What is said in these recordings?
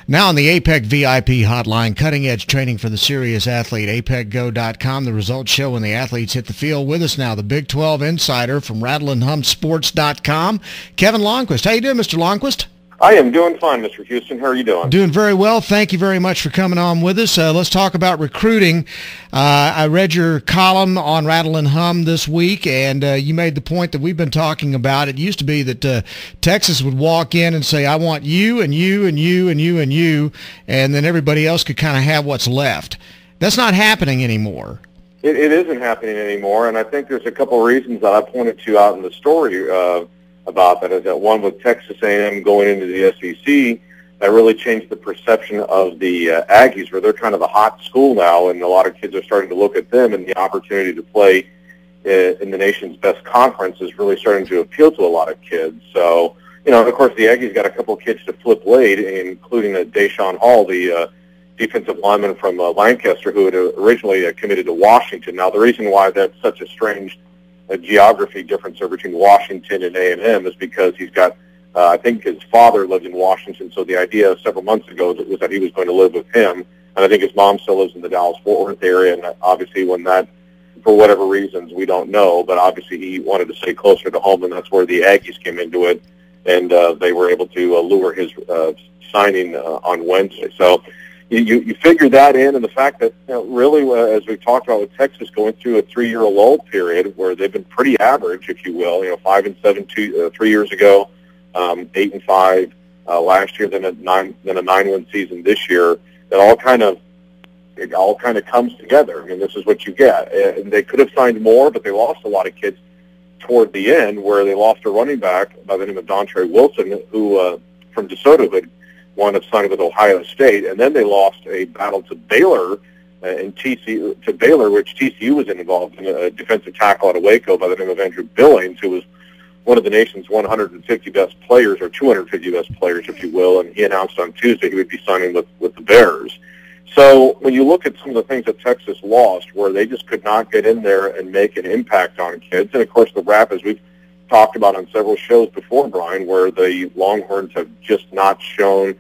Now on the APEC VIP hotline, cutting-edge training for the serious athlete, apecgo.com. The results show when the athletes hit the field. With us now, the Big 12 insider from rattleandhumpsports.com, Kevin Lonnquist. How you doing, Mr. Lonnquist? I am doing fine, Mr. Houston. How are you doing? Doing very well. Thank you very much for coming on with us. Let's talk about recruiting. I read your column on Rattle and Hum this week, and you made the point that we've been talking about. It used to be that Texas would walk in and say, I want you and you and you and you and you, and then everybody else could kind of have what's left. That's not happening anymore. It isn't happening anymore, and I think there's a couple of reasons that I pointed to out in the story about that. Is that one with Texas A&M going into the SEC, that really changed the perception of the Aggies, where they're kind of a hot school now, and a lot of kids are starting to look at them, and the opportunity to play in the nation's best conference is really starting to appeal to a lot of kids. So, you know, of course, the Aggies got a couple of kids to flip late, including Deshaun Hall, the defensive lineman from Lancaster, who had originally committed to Washington. Now, the reason why that's such a strange geography difference between Washington and A&M is because he's got, I think his father lived in Washington, so the idea several months ago was that he was going to live with him, and I think his mom still lives in the Dallas-Fort Worth area, and obviously when that, for whatever reasons, we don't know, but obviously he wanted to stay closer to home, and that's where the Aggies came into it, and they were able to lure his signing on Wednesday. So you figure that in, and the fact that, you know, really, as we've talked about with Texas going through a 3-year lull period where they've been pretty average, if you will, 5-7 3 years ago, 8-5 last year, then a 9-win season this year. It all kind of comes together. I mean, this is what you get. And they could have signed more, but they lost a lot of kids toward the end, where they lost a running back by the name of Dontre Wilson, who from DeSoto, who wound up signing with Ohio State, and then they lost a battle to Baylor, which TCU was involved in, a defensive tackle out of Waco by the name of Andrew Billings, who was one of the nation's 150 best players, or 250 best players, if you will, and he announced on Tuesday he would be signing with the Bears. So when you look at some of the things that Texas lost, where they just could not get in there and make an impact on kids, and of course the rap, as we've talked about on several shows before, Bryan, where the Longhorns have just not shown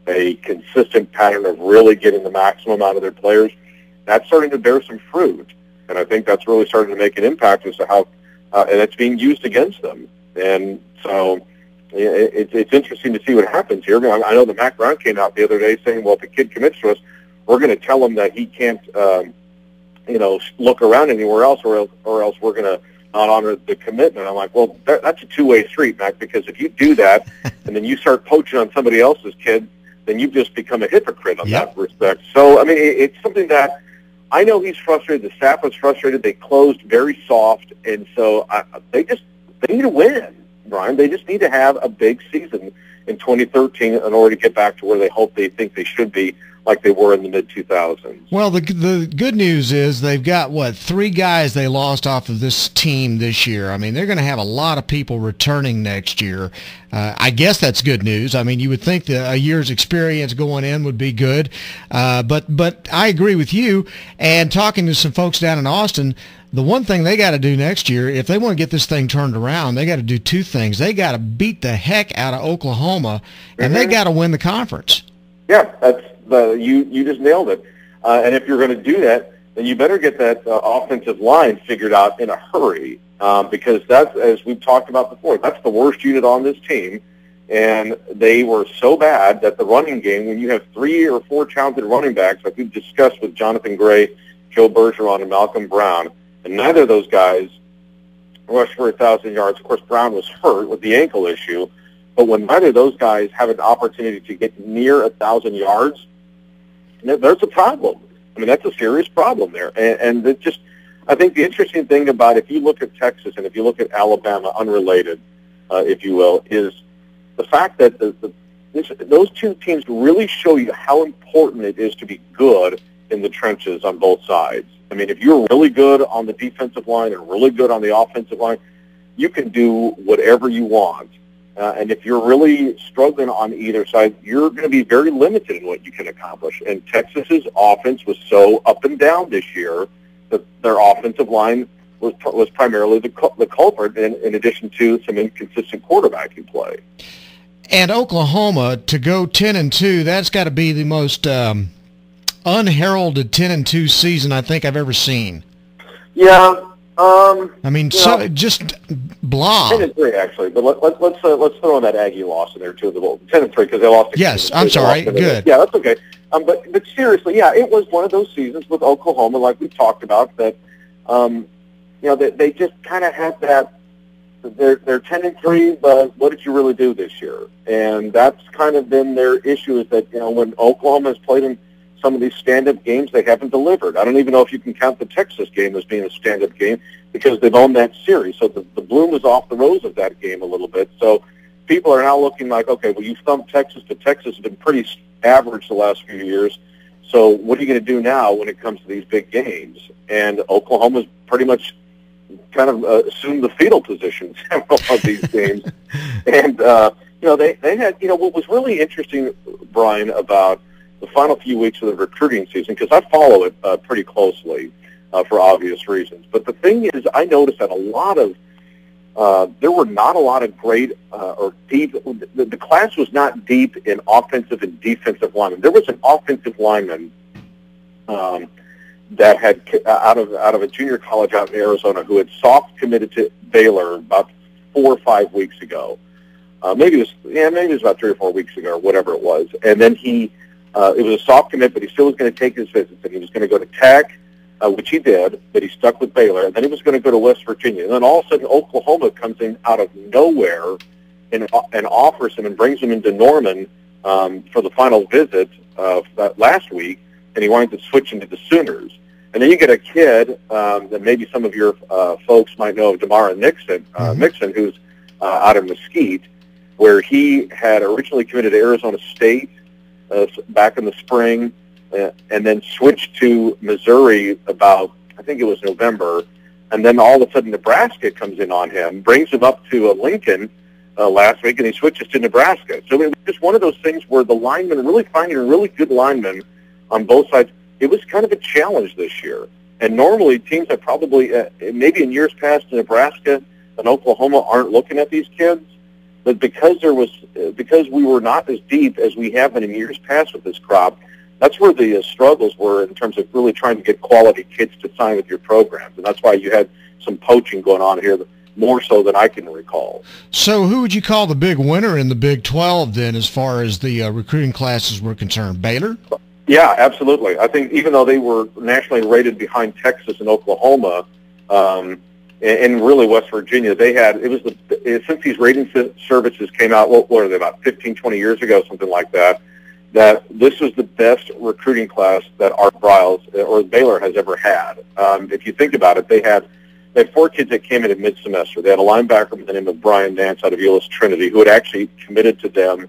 a consistent pattern of really getting the maximum out of their players, that's starting to bear some fruit. And I think that's really starting to make an impact as to how, and it's being used against them. And so it's interesting to see what happens here. I know that Mac Brown came out the other day saying, well, if a kid commits to us, we're going to tell him that he can't, look around anywhere else, or else we're going to not honor the commitment. I'm like, well, that's a two-way street, Mac, because if you do that and then you start poaching on somebody else's kid, then you've just become a hypocrite on that respect. So, I mean, it's something that I know he's frustrated. The staff was frustrated. They closed very soft, and so they need to win, Bryan. They just need to have a big season in 2013 in order to get back to where they think they should be, like they were in the mid-2000s. Well, the good news is they've got, 3 guys they lost off of this team this year. I mean, they're going to have a lot of people returning next year. I guess that's good news. I mean, you would think that a year's experience going in would be good. But I agree with you. And talking to some folks down in Austin, the one thing they got to do next year, if they want to get this thing turned around, they got to do 2 things. They got to beat the heck out of Oklahoma, and they got to win the conference. Yeah, you just nailed it. And if you're going to do that, then you better get that offensive line figured out in a hurry, because that's, as we've talked about before, that's the worst unit on this team. And they were so bad that the running game, when you have 3 or 4 talented running backs, like we've discussed with Jonathan Gray, Joe Bergeron, and Malcolm Brown, and neither of those guys rushed for 1,000 yards. Of course, Brown was hurt with the ankle issue. But when neither of those guys have an opportunity to get near 1,000 yards, there's a problem. I mean, that's a serious problem there. And it just, I think the interesting thing about, if you look at Texas and if you look at Alabama, unrelated, if you will, is the fact that those 2 teams really show you how important it is to be good in the trenches on both sides. I mean, if you're really good on the defensive line and really good on the offensive line, you can do whatever you want. And if you're really struggling on either side, you're going to be very limited in what you can accomplish. And Texas's offense was so up and down this year that their offensive line was primarily the culprit, in addition to some inconsistent quarterbacking play. And Oklahoma to go 10-2, that's got to be the most unheralded 10-2 season I think I've ever seen. Yeah. I mean, so just blah. 10-3 actually, but let's throw in that Aggie loss in there too. The 10-3 because they lost. Yes, I'm sorry. Good. Yeah, that's okay. But seriously, yeah, it was one of those seasons with Oklahoma, like we talked about, that they just kind of had that. They're 10-3, but what did you really do this year? And that's kind of been their issue, is that when Oklahoma has played in some of these stand-up games, they haven't delivered. I don't even know if you can count the Texas game as being a stand-up game because they've owned that series. So the bloom was off the rose of that game a little bit. So people are now looking like, okay, well, you thumped Texas, but Texas has been pretty average the last few years. So what are you going to do now when it comes to these big games? And Oklahoma's pretty much kind of assumed the fetal position in several of these games. And, they had, what was really interesting, Bryan, about the final few weeks of the recruiting season, because I follow it pretty closely for obvious reasons. But the thing is, I noticed that there were not a lot of great or deep. The class was not deep in offensive and defensive linemen. There was an offensive lineman that had out of a junior college out in Arizona who had soft committed to Baylor about 4 or 5 weeks ago. Maybe it was about 3 or 4 weeks ago or whatever it was. And then it was a soft commit, but he still was going to take his visits, and he was going to go to Tech, which he did, but he stuck with Baylor, and then he was going to go to West Virginia. And then all of a sudden, Oklahoma comes in out of nowhere and offers him and brings him into Norman for the final visit last week, and he winds up switching to the Sooners. And then you get a kid that maybe some of your folks might know of, Damara Mixon, who's out of Mesquite, where he had originally committed to Arizona State back in the spring, and then switched to Missouri about, I think it was November, and then all of a sudden Nebraska comes in on him, brings him up to Lincoln last week, and he switches to Nebraska. So it was just one of those things where the linemen, really finding a really good lineman on both sides, it was kind of a challenge this year. And normally teams that probably, maybe in years past, Nebraska and Oklahoma aren't looking at these kids, but because we were not as deep as we have been in years past with this crop, that's where the struggles were in terms of really trying to get quality kids to sign with your programs. And that's why you had some poaching going on here, more so than I can recall. So who would you call the big winner in the Big 12 then, as far as the recruiting classes were concerned? Baylor? Yeah, absolutely. I think even though they were nationally rated behind Texas and Oklahoma, and really West Virginia, since these rating services came out, what are they, about 15, 20 years ago, something like that, that this was the best recruiting class that Art Briles or Baylor has ever had. If you think about it, they had 4 kids that came in at mid-semester. They had a linebacker by the name of Bryan Nance out of Euless Trinity, who had actually committed to them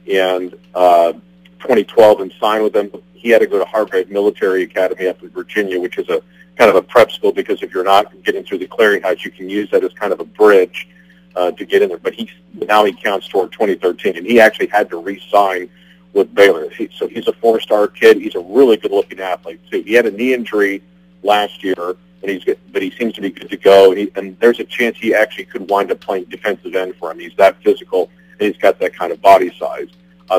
in 2012 and signed with them. He had to go to Hargrave Military Academy up in Virginia, which is a kind of a prep school, because if you're not getting through the clearinghouse, you can use that as kind of a bridge to get in there. But now he counts toward 2013, and he actually had to re-sign with Baylor. So he's a 4-star kid. He's a really good-looking athlete, too. He had a knee injury last year, but he seems to be good to go. And there's a chance he actually could wind up playing defensive end for him. He's that physical, and he's got that kind of body size.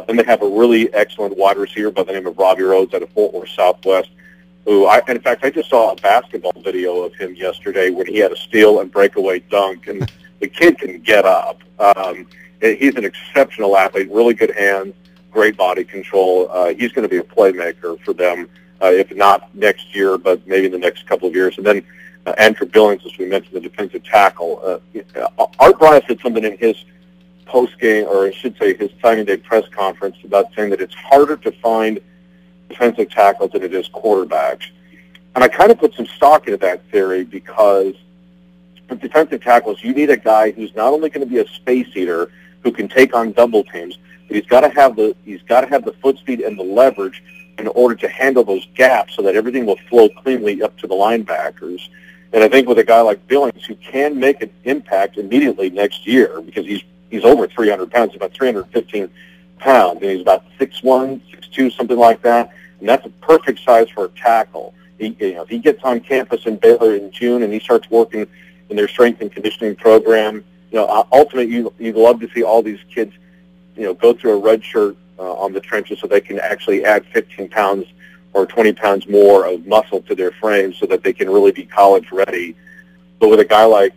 Then they have a really excellent wide receiver by the name of Robbie Rhodes out of Fort Worth Southwest, who I just saw a basketball video of him yesterday when he had a steal and breakaway dunk, and the kid can get up. He's an exceptional athlete, really good hands, great body control. He's going to be a playmaker for them, if not next year, but maybe in the next couple of years. And then Andrew Billings, as we mentioned, the defensive tackle. Art Briles said something in his post-game, or I should say his signing day press conference, about saying that it's harder to find defensive tackles than it is quarterbacks. And I kind of put some stock into that theory, because with defensive tackles, you need a guy who's not only going to be a space eater who can take on double teams, but he's got to have the foot speed and the leverage in order to handle those gaps so that everything will flow cleanly up to the linebackers. And I think with a guy like Billings, who can make an impact immediately next year, because he's over 300 pounds, about 315 pounds, and he's about 6'1", 6'2", something like that, and that's a perfect size for a tackle. If he gets on campus in Baylor in June and he starts working in their strength and conditioning program, ultimately you'd love to see all these kids go through a red shirt on the trenches so they can actually add 15 pounds or 20 pounds more of muscle to their frame so that they can really be college ready. But with a guy like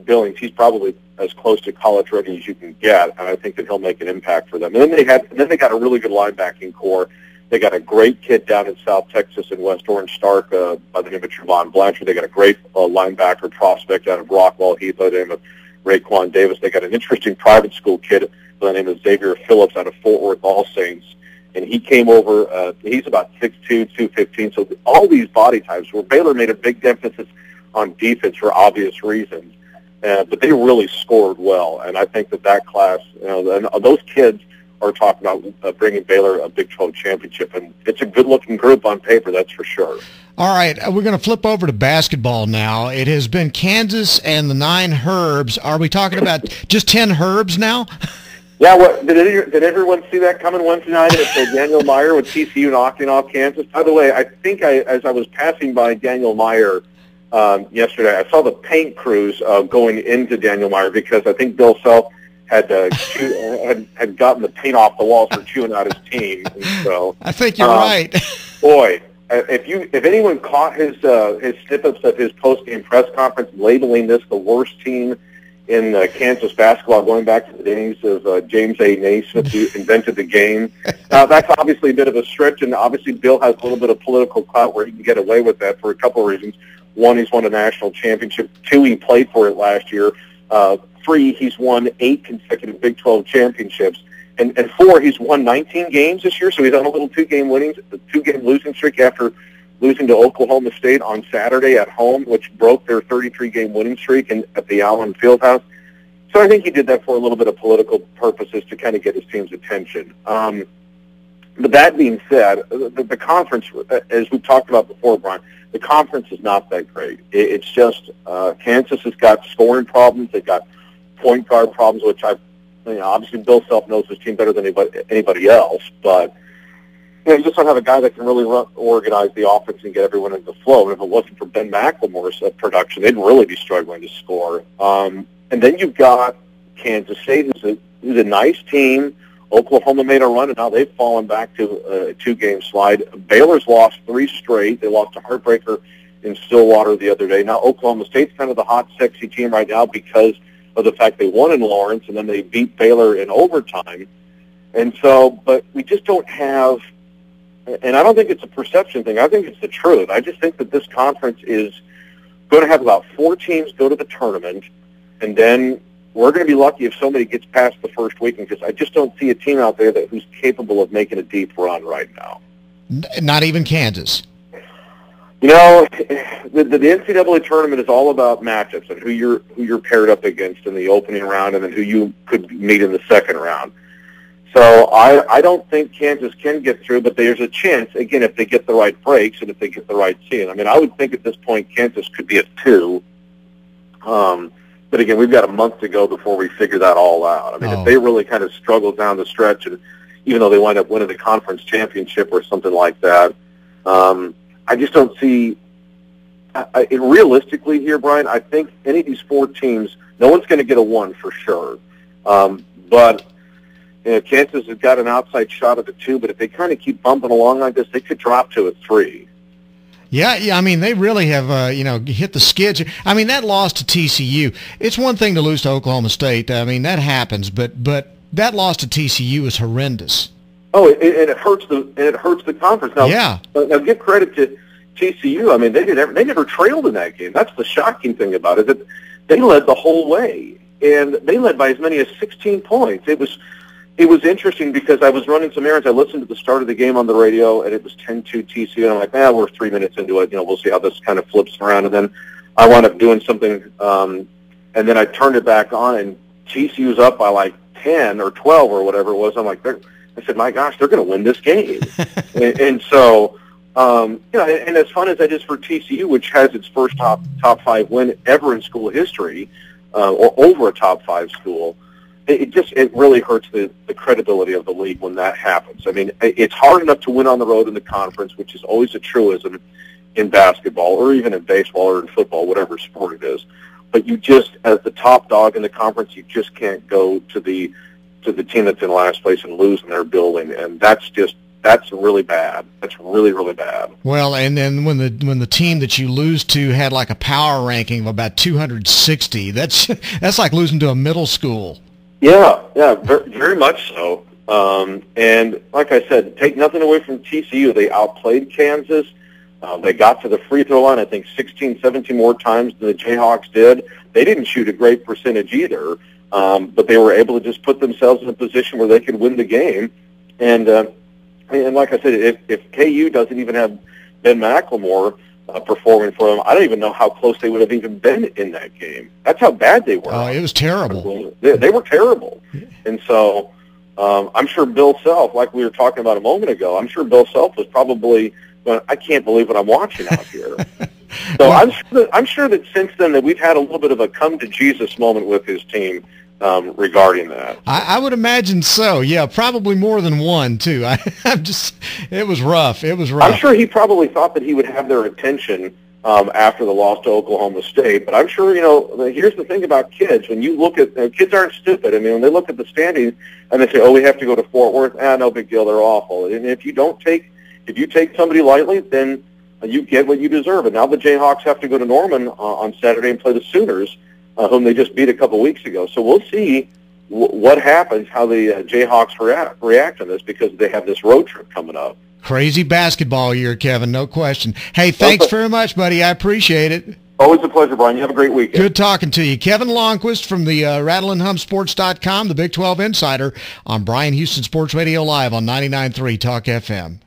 Billings, he's probably as close to college ready as you can get, and I think that he'll make an impact for them. And then they got a really good linebacking core. They got a great kid down in South Texas in West Orange Stark by the name of Trevon Blanchard. They got a great linebacker prospect out of Rockwall Heath by the name of Raekwon Davis. They got an interesting private school kid by the name of Xavier Phillips out of Fort Worth All Saints. And he came over, he's about 6'2", 215. So all these body types, where Baylor made a big emphasis on defense for obvious reasons. But they really scored well. And I think that class, and those kids are talking about bringing Baylor a Big 12 championship. And it's a good-looking group on paper, that's for sure. All right, we're going to flip over to basketball now. It has been Kansas and the 9 Herbs. Are we talking about just 10 Herbs now? Yeah, did everyone see that coming Wednesday night? Daniel Meyer with TCU knocking off Kansas. By the way, I think as I was passing by Daniel Meyer yesterday, I saw the paint crews going into Daniel Meyer because I think Bill Self had gotten the paint off the walls for chewing out his team. And so I think you're right. Boy, if anyone caught his snippets of his post-game press conference labeling this the worst team in Kansas basketball going back to the days of James A. Naismith, who invented the game. That's obviously a bit of a stretch, and obviously Bill has a little bit of political clout where he can get away with that for a couple of reasons. 1, he's won a national championship. 2, he played for it last year. 3, he's won 8 consecutive Big 12 championships. And 4, he's won 19 games this year, so he's on a little two-game losing streak after losing to Oklahoma State on Saturday at home, which broke their 33-game winning streak at the Allen Fieldhouse. So I think he did that for a little bit of political purposes to kind of get his team's attention. But that being said, the conference, as we've talked about before, Brian, the conference is not that great. It's just Kansas has got scoring problems. They've got point guard problems, which obviously Bill Self knows his team better than anybody else, but you just don't have a guy that can really organize the offense and get everyone into the flow. And if it wasn't for Ben McLemore's production, they'd really be struggling to score. And then you've got Kansas State, who's a nice team. Oklahoma made a run, and now they've fallen back to a 2-game slide. Baylor's lost 3 straight. They lost a heartbreaker in Stillwater the other day. Now Oklahoma State's kind of the hot, sexy team right now because of the fact they won in Lawrence, and then they beat Baylor in overtime. And so, but we just don't have, and I don't think it's a perception thing. I think it's the truth. I just think that this conference is going to have about 4 teams go to the tournament, and then we're going to be lucky if somebody gets past the first weekend because I just don't see a team out there who's capable of making a deep run right now. Not even Kansas. The NCAA tournament is all about matchups and who you're paired up against in the opening round and then who you could meet in the second round. So I don't think Kansas can get through, but there's a chance, again, if they get the right breaks and if they get the right seed. I mean, I would think at this point Kansas could be at 2. But again, we've got a month to go before we figure that all out. I mean, if they really kind of struggle down the stretch, and even though they wind up winning the conference championship or something like that, I just don't see realistically here, Brian, I think any of these 4 teams, no one's going to get a 1 for sure. But Kansas has got an outside shot at a 2, but if they kind of keep bumping along like this, they could drop to a 3. Yeah. I mean, they really have, hit the skids. I mean, that loss to TCU, it's one thing to lose to Oklahoma State. I mean, that happens, but that loss to TCU is horrendous. Oh, and it hurts the conference. Now, yeah. Now, give credit to TCU. I mean, they never trailed in that game. That's the shocking thing about it. That they led the whole way, and they led by as many as 16 points. It was interesting because I was running some errands. I listened to the start of the game on the radio, and it was 10-2 TCU. And I'm like, we're 3 minutes into it. We'll see how this kind of flips around. And then I wound up doing something, and then I turned it back on, and TCU's up by like 10 or 12 or whatever it was. I'm like, I said, my gosh, they're going to win this game. and so, and as fun as that is for TCU, which has its first top 5 win ever in school history, or over a top 5 school, it really hurts the credibility of the league when that happens. I mean, it's hard enough to win on the road in the conference, which is always a truism in basketball or even in baseball or in football, whatever sport it is. But you just, as the top dog in the conference, you just can't go to the to the team that's in last place and lose in their building, and that's really bad. That's really, really bad. Well, and then when the team that you lose to had like a power ranking of about 260, that's like losing to a middle school. Yeah, very, very much so. And like I said, take nothing away from TCU. They outplayed Kansas. They got to the free throw line, I think, 16, 17 more times than the Jayhawks did. They didn't shoot a great percentage either, but they were able to just put themselves in a position where they could win the game. And like I said, if KU doesn't even have Ben McLemore performing for them, I don't even know how close they would have even been in that game. That's how bad they were. Oh, it was terrible. They were terrible. And so I'm sure Bill Self, like we were talking about a moment ago, I'm sure Bill Self was probably going, I can't believe what I'm watching out here. So I'm sure that since then that we've had a little bit of a come to Jesus moment with his team regarding that. I would imagine so. Yeah, probably more than one too. It was rough. It was rough. I'm sure he probably thought that he would have their attention after the loss to Oklahoma State. But I'm sure, here's the thing about kids. When you look at kids aren't stupid. I mean, when they look at the standings and they say, "Oh, we have to go to Fort Worth." No big deal. They're awful. And if you take somebody lightly, then you get what you deserve. And now the Jayhawks have to go to Norman on Saturday and play the Sooners, whom they just beat a couple weeks ago. So we'll see what happens, how the Jayhawks react to this, because they have this road trip coming up. Crazy basketball year, Kevin, no question. Hey, thanks very much, buddy. I appreciate it. Always a pleasure, Bryan. You have a great weekend. Good talking to you. Kevin Lonnquist from the RattleandHumSports.com, the Big 12 Insider, on Bryan Houston Sports Radio Live on 99.3 Talk FM.